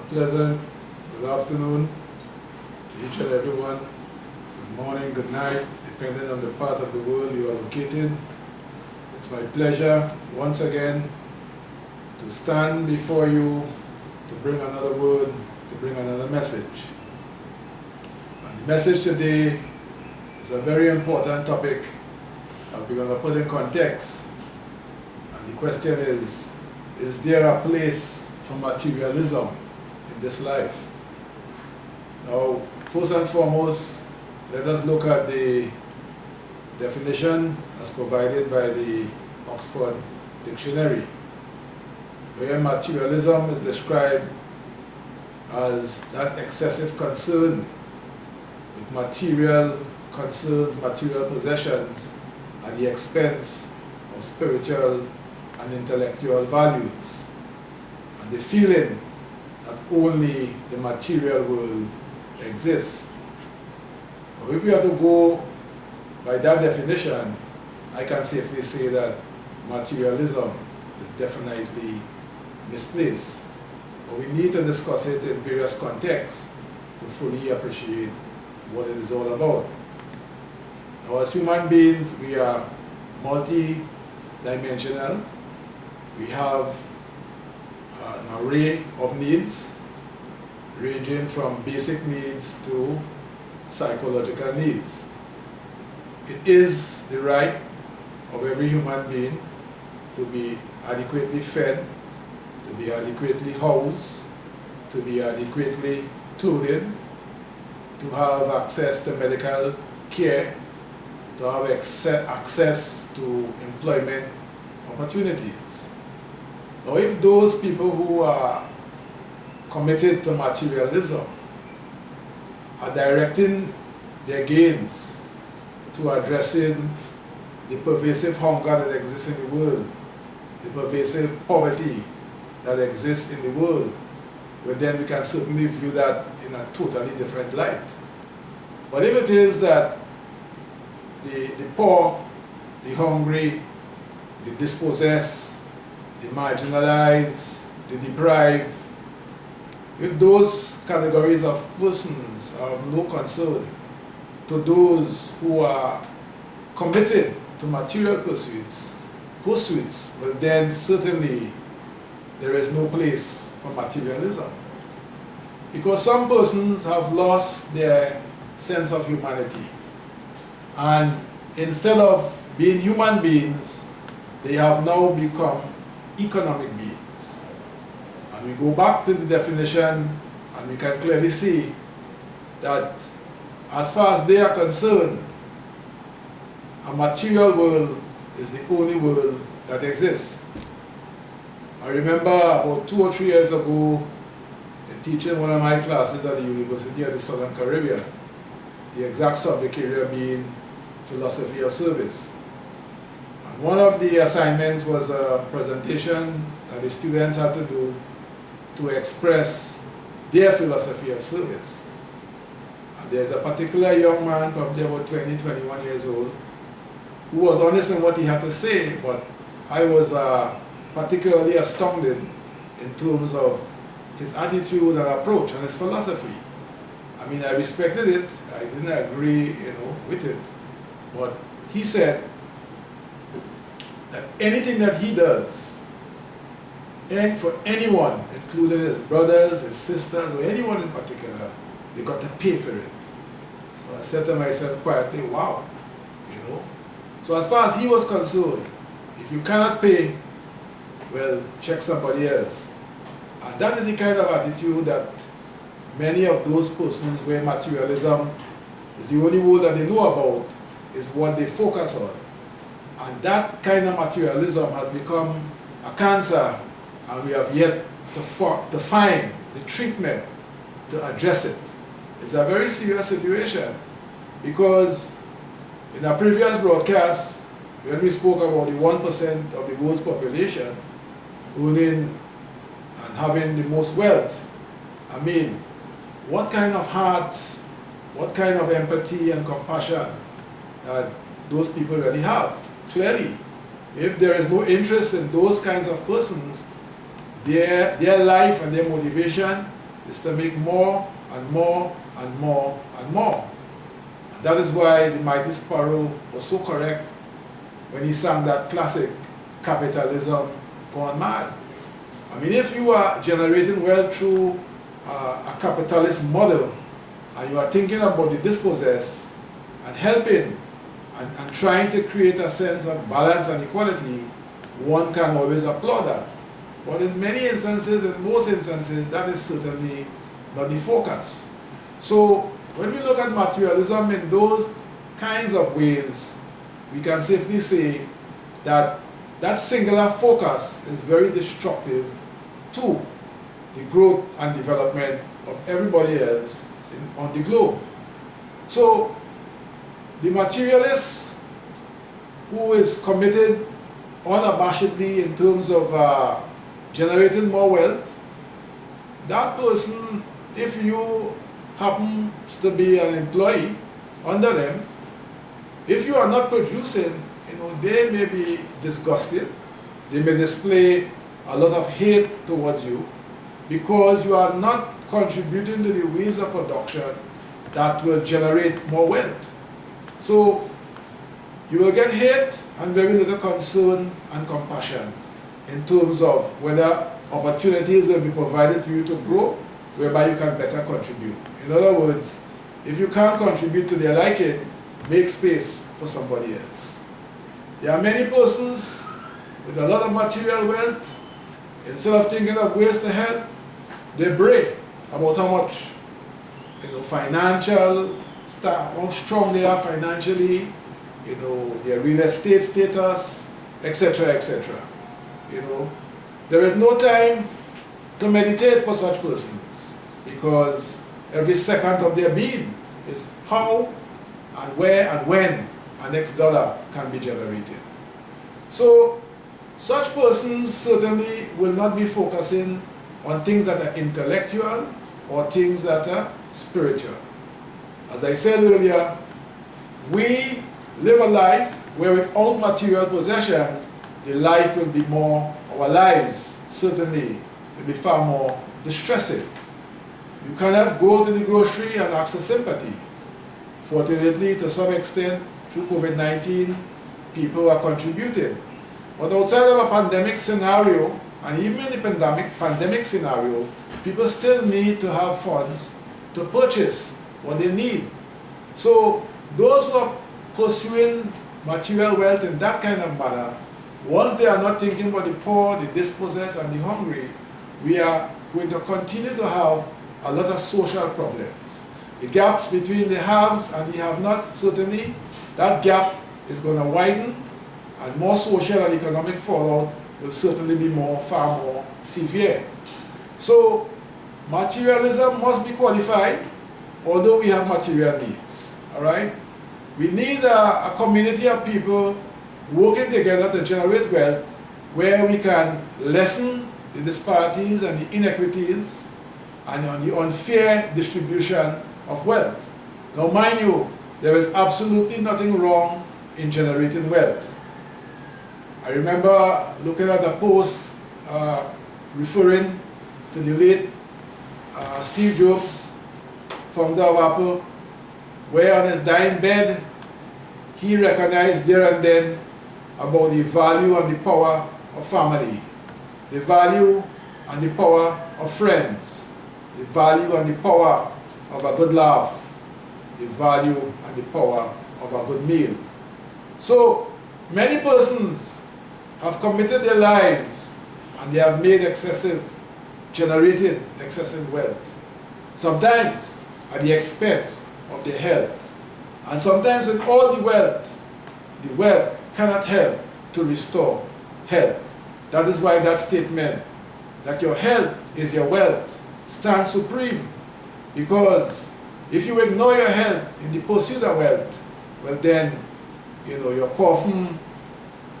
pleasant good afternoon to each and everyone. Good morning, good night, depending on the part of the world you are located. It's my pleasure once again to stand before you to bring another word, to bring another message. And the message today is a very important topic that we're going to put in context. And the question is there a place for materialism in this life? Now, first and foremost, let us look at the definition as provided by the Oxford Dictionary, where materialism is described as that excessive concern with material concerns, material possessions, at the expense of spiritual and intellectual values, and the feeling that only the material world exists. Now, if we are to go by that definition, I can safely say that materialism is definitely misplaced. But we need to discuss it in various contexts to fully appreciate what it is all about. Now, as human beings, we are multi-dimensional. We have an array of needs, ranging from basic needs to psychological needs. It is the right of every human being to be adequately fed, to be adequately housed, to be adequately clothed, to have access to medical care, to have access to employment opportunities. Now, if those people who are committed to materialism are directing their gains to addressing the pervasive hunger that exists in the world, the pervasive poverty that exists in the world, well, then we can certainly view that in a totally different light. But if it is that the poor, the hungry, the dispossessed, the marginalized, the deprived, if those categories of persons are of no concern to those who are committed to material pursuits, well, then certainly there is no place for materialism. Because some persons have lost their sense of humanity, and instead of being human beings, they have now become economic beings. And we go back to the definition and we can clearly see that as far as they are concerned, a material world is the only world that exists. I remember about 2 or 3 years ago in teaching one of my classes at the University of the Southern Caribbean, the exact subject area being philosophy of service. And one of the assignments was a presentation that the students had to do to express their philosophy of service. And there's a particular young man, probably about 20, 21 years old, who was honest in what he had to say, but I was particularly astounded in terms of his attitude and approach and his philosophy. I mean, I respected it, I didn't agree, with it, but he said that anything that he does, and for anyone, including his brothers, his sisters, or anyone in particular, they got to pay for it. So I said to myself quietly, wow, So as far as he was concerned, if you cannot pay, well, check somebody else. And that is the kind of attitude that many of those persons where materialism is the only world that they know about, is what they focus on. And that kind of materialism has become a cancer, and we have yet to find the treatment to address it. It's a very serious situation, because in our previous broadcast, when we spoke about the 1% of the world's population owning and having the most wealth, I mean, what kind of heart, what kind of empathy and compassion that those people really have? Clearly, if there is no interest in those kinds of persons, their life and their motivation is to make more and more and more and more. And that is why the mighty Sparrow was so correct when he sang that classic, "Capitalism Gone Mad." I mean, if you are generating wealth through a capitalist model, and you are thinking about the dispossessed and helping and trying to create a sense of balance and equality, one can always applaud that. But in many instances, in most instances, that is certainly not the focus. So when we look at materialism in those kinds of ways, we can safely say that that singular focus is very destructive to the growth and development of everybody else on the globe. So the materialist who is committed unabashedly in terms of generating more wealth, that person, if you happen to be an employee under them, if you are not producing, they may be disgusted. They may display a lot of hate towards you because you are not contributing to the ways of production that will generate more wealth. So you will get hate and very little concern and compassion in terms of whether opportunities will be provided for you to grow, whereby you can better contribute. In other words, if you can't contribute to their liking, make space for somebody else. There are many persons with a lot of material wealth. Instead of thinking of ways to help, they brag about how much financial stuff, how strong they are financially, their real estate status, etc., etc. There is no time to meditate for such persons because every second of their being is how and where and when our next dollar can be generated. So such persons certainly will not be focusing on things that are intellectual or things that are spiritual. As I said earlier, we live a life where without material possessions, the life will be more, our lives certainly will be far more distressing. You cannot go to the grocery and ask for sympathy. Fortunately, to some extent, through COVID-19, people are contributing. But outside of a pandemic scenario, and even in the pandemic scenario, people still need to have funds to purchase what they need. So those who are pursuing material wealth in that kind of manner, once they are not thinking about the poor, the dispossessed, and the hungry, we are going to continue to have a lot of social problems. The gaps between the haves and the have-nots, certainly, that gap is going to widen, and more social and economic fallout will certainly be far more severe. So materialism must be qualified, although we have material needs. All right? We need a community of people working together to generate wealth where we can lessen the disparities and the inequities and on the unfair distribution of wealth. Now mind you, there is absolutely nothing wrong in generating wealth. I remember looking at a post referring to the late Steve Jobs, founder of Apple, where on his dying bed, he recognized there and then about the value and the power of family, the value and the power of friends, the value and the power of a good laugh, the value and the power of a good meal. So many persons have committed their lives and they have generated excessive wealth, sometimes at the expense of their health. And sometimes with all the wealth cannot help to restore health. That is why that statement that your health is your wealth stands supreme. Because if you ignore your health in the pursuit of wealth, well then, your coffin,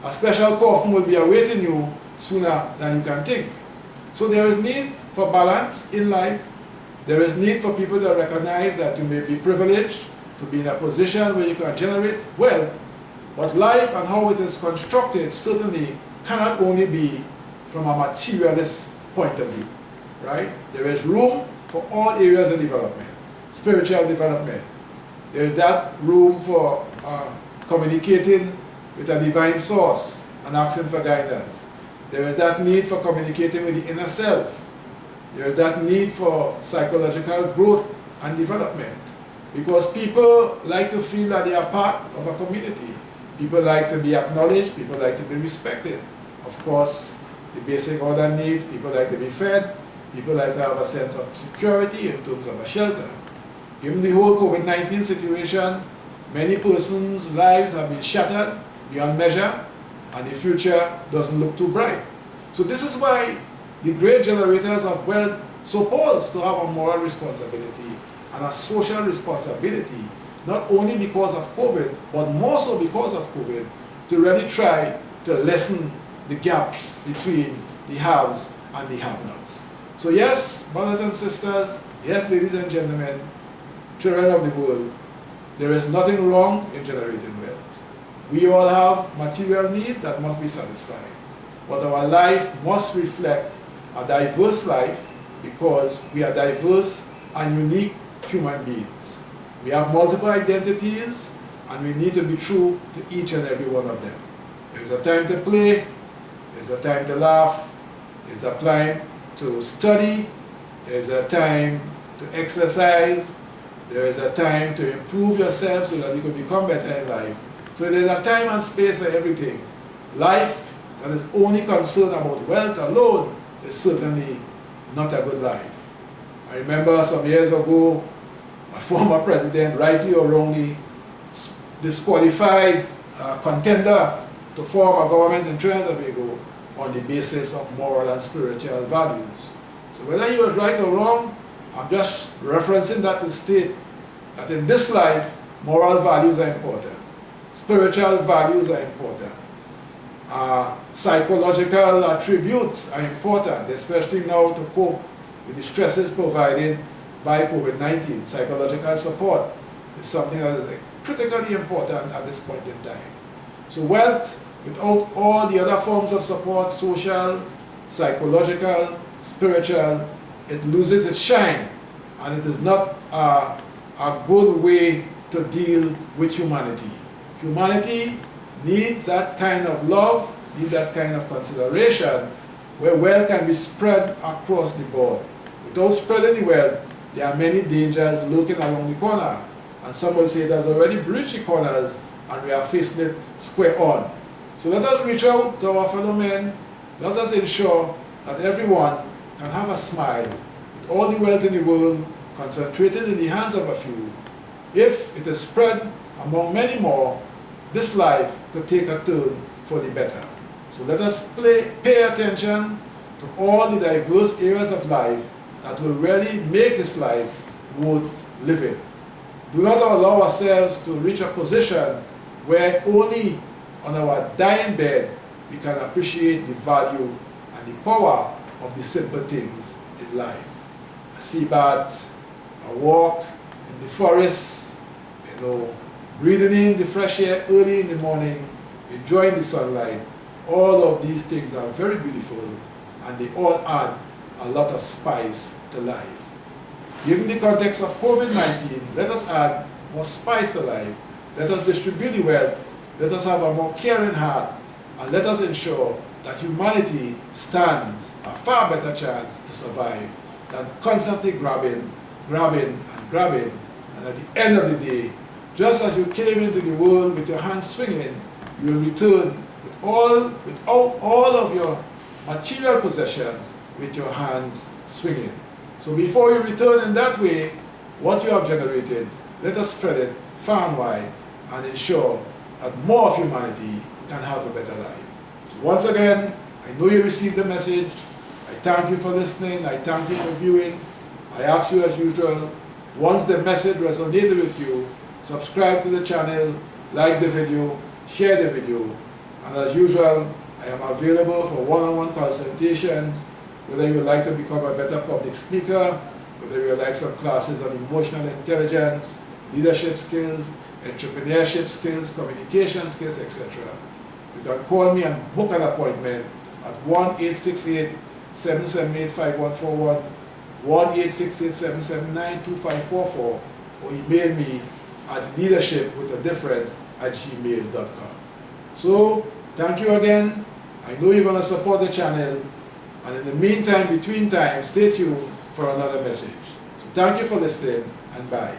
a special coffin will be awaiting you sooner than you can think. So there is need for balance in life. There is need for people to recognize that you may be privileged to be in a position where you can generate wealth, but life and how it is constructed certainly cannot only be from a materialist point of view, right? There is room for all areas of development. Spiritual development. There is that room for communicating with a divine source and asking for guidance. There is that need for communicating with the inner self. There is that need for psychological growth and development. Because people like to feel that they are part of a community. People like to be acknowledged, people like to be respected. Of course, the basic other needs, people like to be fed, people like to have a sense of security in terms of a shelter. Given the whole COVID-19 situation, many persons' lives have been shattered beyond measure, and the future doesn't look too bright. So this is why the great generators of wealth supposed to have a moral responsibility and a social responsibility, not only because of COVID, but more so because of COVID, to really try to lessen the gaps between the haves and the have-nots. So yes, brothers and sisters, yes, ladies and gentlemen, children of the world, there is nothing wrong in generating wealth. We all have material needs that must be satisfied, but our life must reflect a diverse life because we are diverse and unique human beings. We have multiple identities and we need to be true to each and every one of them. There's a time to play, there's a time to laugh, there's a time to study, there's a time to exercise, there is a time to improve yourself so that you can become better in life. So there's a time and space for everything. Life that is only concerned about wealth alone is certainly not a good life. I remember some years ago, a former president, rightly or wrongly, disqualified a contender to form a government in Trinidad and Tobago on the basis of moral and spiritual values. So whether he was right or wrong, I'm just referencing that to state that in this life, moral values are important. Spiritual values are important. Psychological attributes are important, especially now to cope with the stresses provided by COVID-19. Psychological support is something that is critically important at this point in time. So wealth, without all the other forms of support, social, psychological, spiritual, it loses its shine, and it is not a good way to deal with humanity. Humanity needs that kind of love, needs that kind of consideration, where wealth can be spread across the board. Without spreading the wealth, there are many dangers lurking around the corner. And some will say it has already breached the corners and we are facing it square on. So let us reach out to our fellow men. Let us ensure that everyone can have a smile with all the wealth in the world concentrated in the hands of a few. If it is spread among many more, this life could take a turn for the better. So let us pay attention to all the diverse areas of life that will really make this life worth living. Do not allow ourselves to reach a position where only on our dying bed we can appreciate the value and the power of the simple things in life. A sea bath, a walk in the forest, breathing in the fresh air early in the morning, enjoying the sunlight. All of these things are very beautiful and they all add a lot of spice to life. Given the context of COVID-19, let us add more spice to life. Let us distribute the wealth. Let us have a more caring heart. And let us ensure that humanity stands a far better chance to survive than constantly grabbing. And at the end of the day, just as you came into the world with your hands swinging, you will return without all of your material possessions with your hands swinging. So before you return in that way, what you have generated, let us spread it far and wide and ensure that more of humanity can have a better life. So once again, I know you received the message. I thank you for listening. I thank you for viewing. I ask you as usual, once the message resonated with you, subscribe to the channel, like the video, share the video, and as usual, I am available for one-on-one consultations, whether you would like to become a better public speaker, whether you would like some classes on emotional intelligence, leadership skills, entrepreneurship skills, communication skills, etc. You can call me and book an appointment at 1-868-778-5141, 1-868-779-2544 or email me at leadershipwithadifference@gmail.com. So, thank you again. I know you're going to support the channel, and in the meantime, between time, stay tuned for another message. So thank you for listening, and bye.